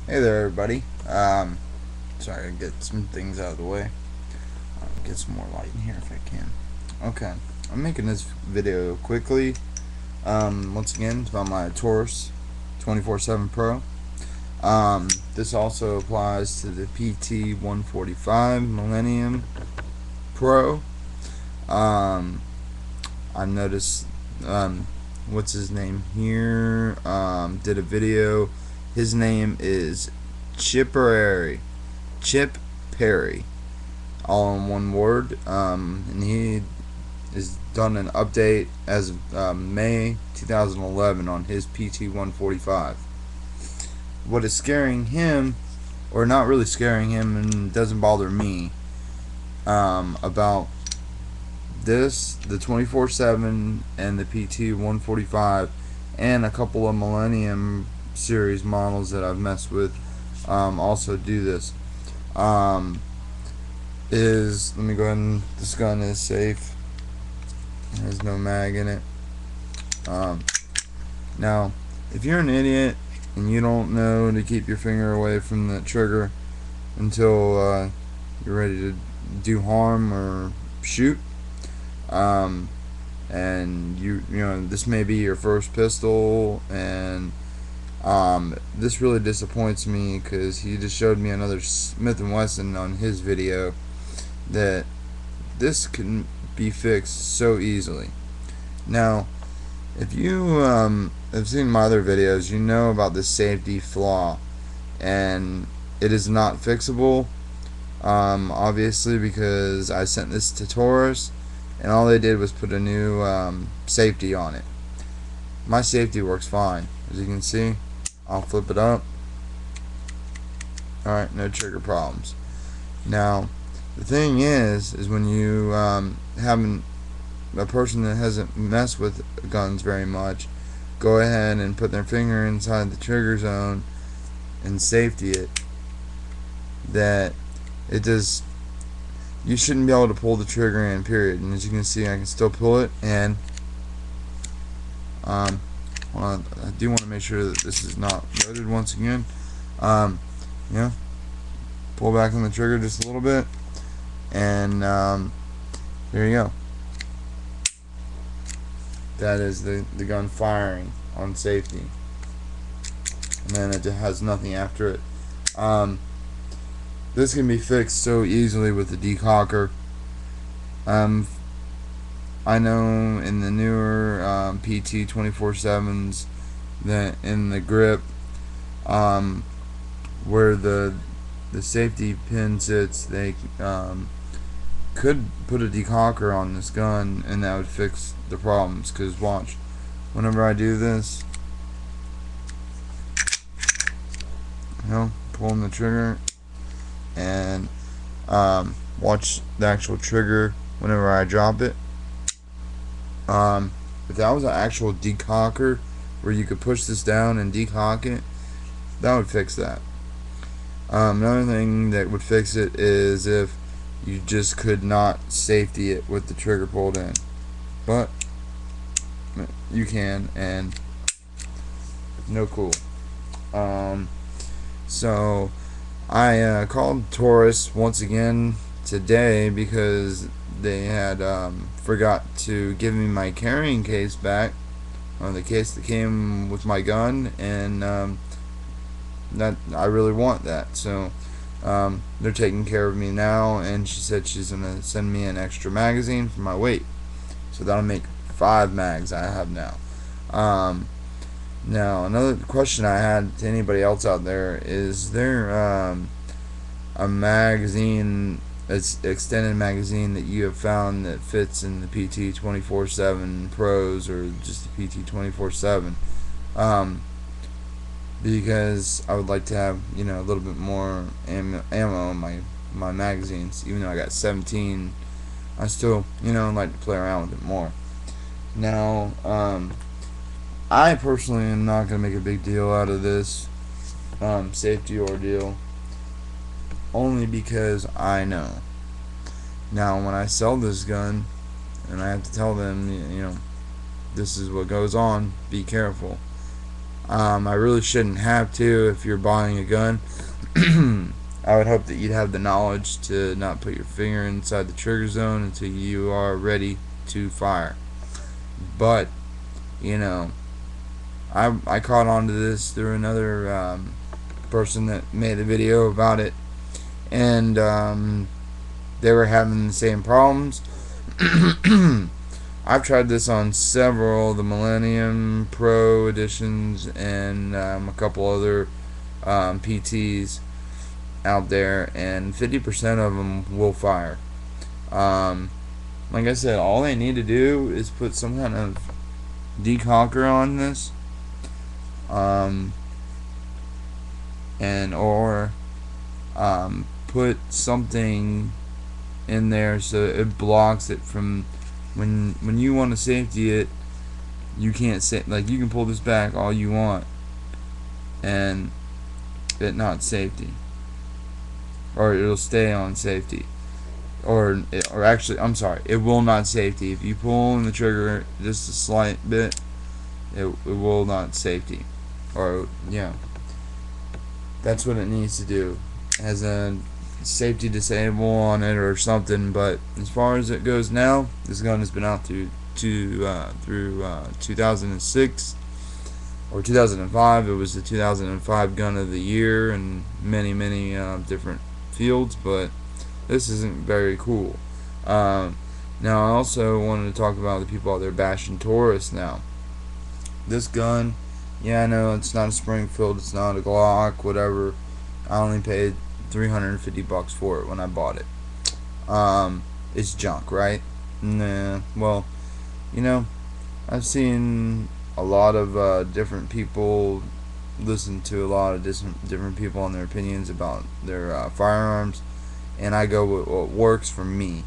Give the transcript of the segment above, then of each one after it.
Hey there, everybody. Sorry, I get some things out of the way. Get some more light in here if I can. Okay, I'm making this video quickly. Once again, it's about my Taurus 24/7 Pro. This also applies to the pt145 Millennium Pro. I noticed, what's his name here? Did a video. His name is Chip Perry, all in one word. And he has done an update as of May 2011 on his pt145. What is scaring him, or not really scaring him, and doesn't bother me, about this, the 24/7 and the pt145, and a couple of Millennium series models that I've messed with, also do this. Let me go ahead and, this gun is safe. There's no mag in it. Now, if you're an idiot and you don't know to keep your finger away from the trigger until you're ready to do harm or shoot, and you know this may be your first pistol, and this really disappoints me because he just showed me another Smith & Wesson on his video that this can be fixed so easily. Now, if you have seen my other videos, you know about the safety flaw, and it is not fixable, obviously, because I sent this to Taurus and all they did was put a new safety on it. My safety works fine, as you can see. I'll flip it up. Alright, no trigger problems. Now, the thing is when you have a person that hasn't messed with guns very much go ahead and put their finger inside the trigger zone and safety it, that it does, you shouldn't be able to pull the trigger in, period. And as you can see, I can still pull it, and I do want to make sure that this is not loaded once again. Yeah, pull back on the trigger just a little bit, and there you go. That is the gun firing on safety, and then it has nothing after it. This can be fixed so easily with the decocker. I know in the newer pt247s that in the grip, where the safety pin sits, they could put a decocker on this gun, and that would fix the problems. Because watch, whenever I do this, pulling the trigger, and watch the actual trigger whenever I drop it. If that was an actual decocker where you could push this down and decock it, that would fix that. Another thing that would fix it is if you just could not safety it with the trigger pulled in, but you can, and no cool. So I called Taurus once again today because they had forgot to give me my carrying case back, the case that came with my gun, and that I really want that. So they're taking care of me now, and she said she's gonna send me an extra magazine for my weight, so that'll make 5 mags I have now. Now, another question I had to anybody else out there: is there a magazine, it's extended magazine, that you have found that fits in the pt247 Pros or just the pt247? Because I would like to have, a little bit more ammo in my magazines. Even though I got 17, I still, like to play around with it more. Now, I personally am not going to make a big deal out of this safety ordeal, only because I know. Now, when I sell this gun, and I have to tell them, this is what goes on, be careful, I really shouldn't have to if you're buying a gun. I would hope that you'd have the knowledge to not put your finger inside the trigger zone until you are ready to fire. But, you know, I caught on to this through another person that made a video about it, and they were having the same problems. I've tried this on several of the Millennium Pro editions and a couple other PTs out there, and 50% of them will fire. Like I said, all they need to do is put some kind of deconker on this, and or put something in there so it blocks it from when you want to safety it. You can't say, like, you can pull this back all you want and it not safety, or it'll stay on safety, or actually, I'm sorry, it will not safety. If you pull in the trigger just a slight bit, it will not safety, or yeah, that's what it needs to do. It has a safety disable on it or something. But as far as it goes now, this gun has been out through 2006 or 2005. It was the 2005 gun of the year in many different fields, but this isn't very cool. Now I also wanted to talk about the people out there bashing Taurus. Now this gun, yeah, I know it's not a Springfield, it's not a Glock, whatever. I only paid $350 for it when I bought it. It's junk, right? Nah. Well, you know, I've seen a lot of different people, listen to a lot of different people and their opinions about their firearms, and I go with what works for me.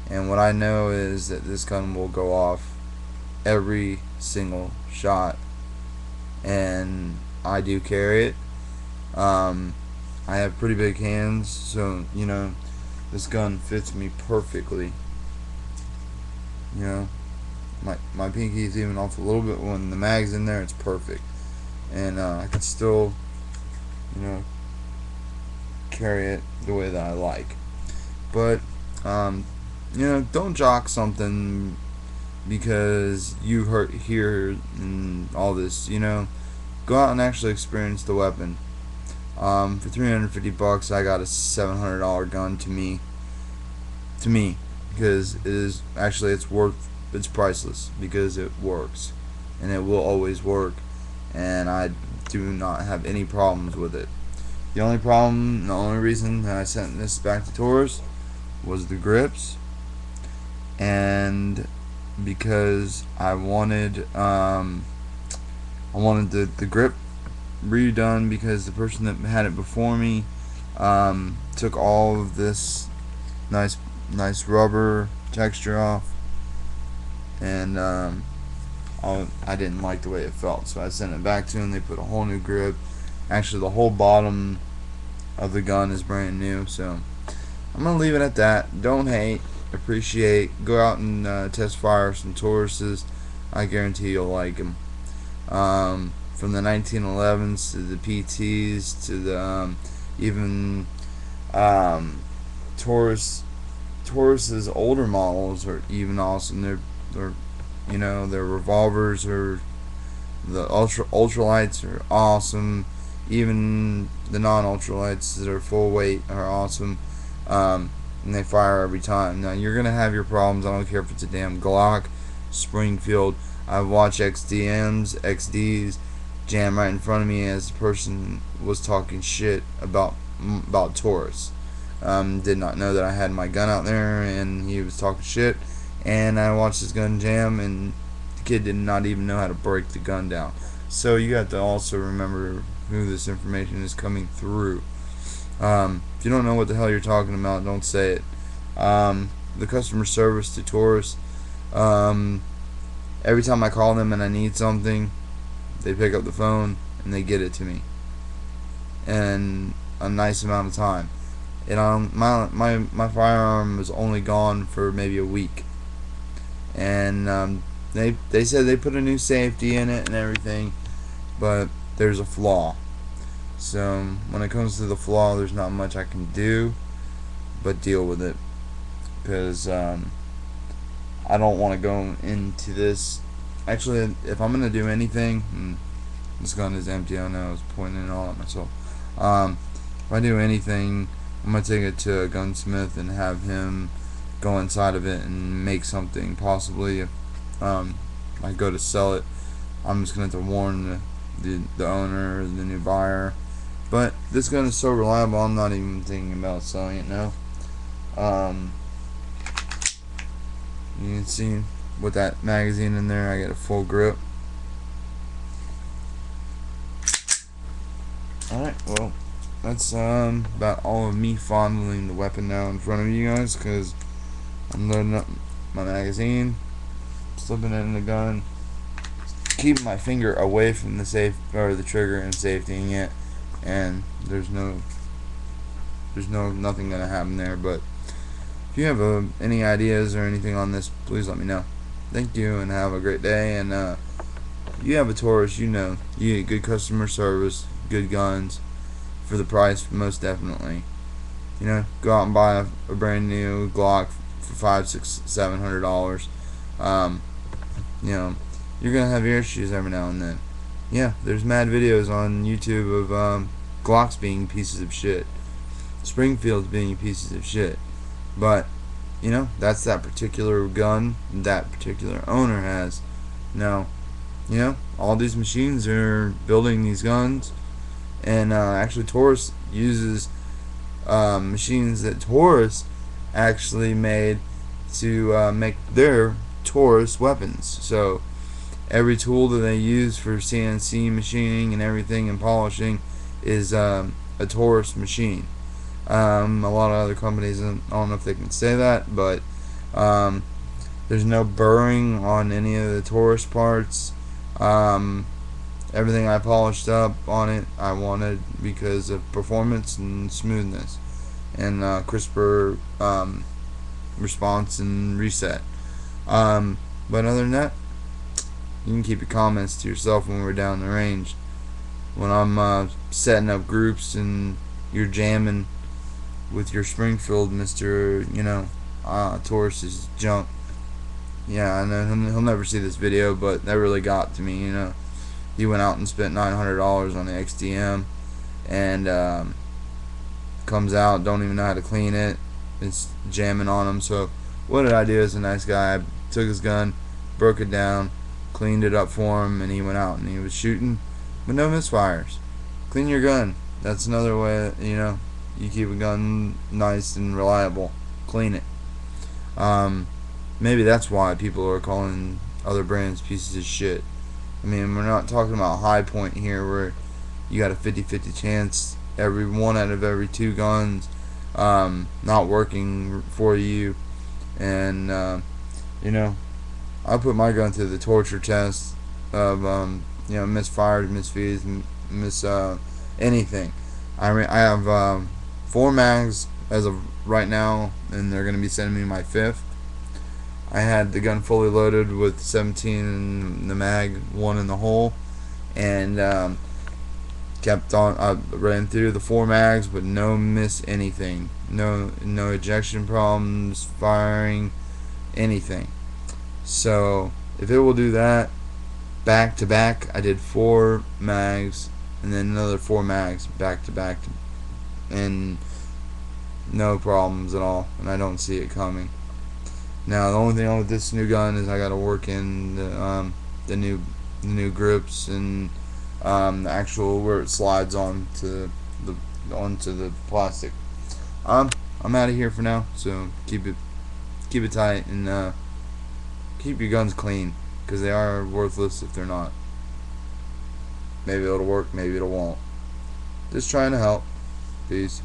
And what I know is that this gun will go off every single shot, and I do carry it. I have pretty big hands, so, you know, this gun fits me perfectly. You know, my pinky is even off a little bit. When the mag's in there, it's perfect. And I can still, you know, carry it the way that I like. But, you know, don't jock something because you heard here and all this. You know, go out and actually experience the weapon. For $350, I got a $700 gun to me, because it is actually, it's priceless because it works, and it will always work, and I do not have any problems with it. The only reason that I sent this back to Taurus was the grips, and because I wanted the grip redone, because the person that had it before me took all of this nice rubber texture off, and I didn't like the way it felt, so I sent it back to them. They put a whole new grip. Actually, the whole bottom of the gun is brand new, so I'm gonna leave it at that. Don't hate, appreciate. Go out and test fire some Tauruses. I guarantee you'll like them. From the 1911s to the PTs to the even Taurus's older models are even awesome. They're you know, their revolvers or the ultralights are awesome. Even the non-ultralights that are full weight are awesome, and they fire every time. Now you're gonna have your problems. I don't care if it's a damn Glock, Springfield. I've watched XDs jam right in front of me as the person was talking shit about Taurus. Did not know that I had my gun out there, and he was talking shit, and I watched his gun jam, and the kid did not even know how to break the gun down. So you have to also remember who this information is coming through. If you don't know what the hell you're talking about, don't say it. The customer service to Taurus, every time I call them and I need something, they pick up the phone and they get it to me in a nice amount of time. And my firearm was only gone for maybe a week, and they said they put a new safety in it and everything, but there's a flaw. So when it comes to the flaw, there's not much I can do but deal with it, because I don't want to go into this. Actually, if I'm gonna do anything, this gun is empty. I know I was pointing it all at myself. If I do anything, I'm gonna take it to a gunsmith and have him go inside of it and make something. Possibly, if I go to sell it, I'm just gonna have to warn the owner, the new buyer. But this gun is so reliable, I'm not even thinking about selling it now. You can see with that magazine in there, I get a full grip. Alright, well, that's about all of me fondling the weapon now in front of you guys, because I'm loading up my magazine, slipping it in the gun, keeping my finger away from the safe or the trigger and safetying it, and there's nothing gonna happen there. But if you have any ideas or anything on this, please let me know. Thank you, and have a great day. And you have a Taurus, you know you get good customer service, good guns for the price, most definitely. You know, go out and buy a brand new Glock for $500, $600, $700. You know, you're gonna have your issues every now and then. Yeah, there's mad videos on YouTube of Glocks being pieces of shit, Springfields being pieces of shit. But you know, that's that particular gun that particular owner has. Now, you know, all these machines are building these guns, and actually Taurus uses machines that Taurus actually made to make their Taurus weapons. So every tool that they use for CNC machining and everything and polishing is a Taurus machine. A lot of other companies, I don't know if they can say that, but there's no burring on any of the Taurus parts. Everything I polished up on it, I wanted because of performance and smoothness and crisper response and reset. But other than that, you can keep your comments to yourself when we're down the range. When I'm setting up groups and you're jamming with your Springfield, Mr. You know, Taurus is junk. Yeah, I know he'll never see this video, but that really got to me. You know, he went out and spent $900 on the XDM, and comes out, don't even know how to clean it. It's jamming on him. So what did I do as a nice guy? I took his gun, broke it down, cleaned it up for him, and he went out and he was shooting with no misfires. Clean your gun. That's another way, you know, you keep a gun nice and reliable. Clean it. Maybe that's why people are calling other brands pieces of shit. I mean, we're not talking about High Point here where you got a 50-50 chance every one out of every two guns not working for you. And you know, I put my gun through the torture test of you know, misfired, misfeeds, anything. I have 4 mags as of right now, and they're gonna be sending me my 5th. I had the gun fully loaded with 17 in the mag, 1 in the hole, and kept on. I ran through the 4 mags, but no miss anything, no ejection problems, firing, anything. So if it will do that back to back, I did 4 mags and then another 4 mags back to back, and no problems at all, and I don't see it coming. Now the only thing with this new gun is I got to work in the new grips and the actual where it slides onto the plastic. I'm out of here for now, so keep it tight, and keep your guns clean, because they are worthless if they're not. Maybe it'll work, maybe it won't. Just trying to help. Peace.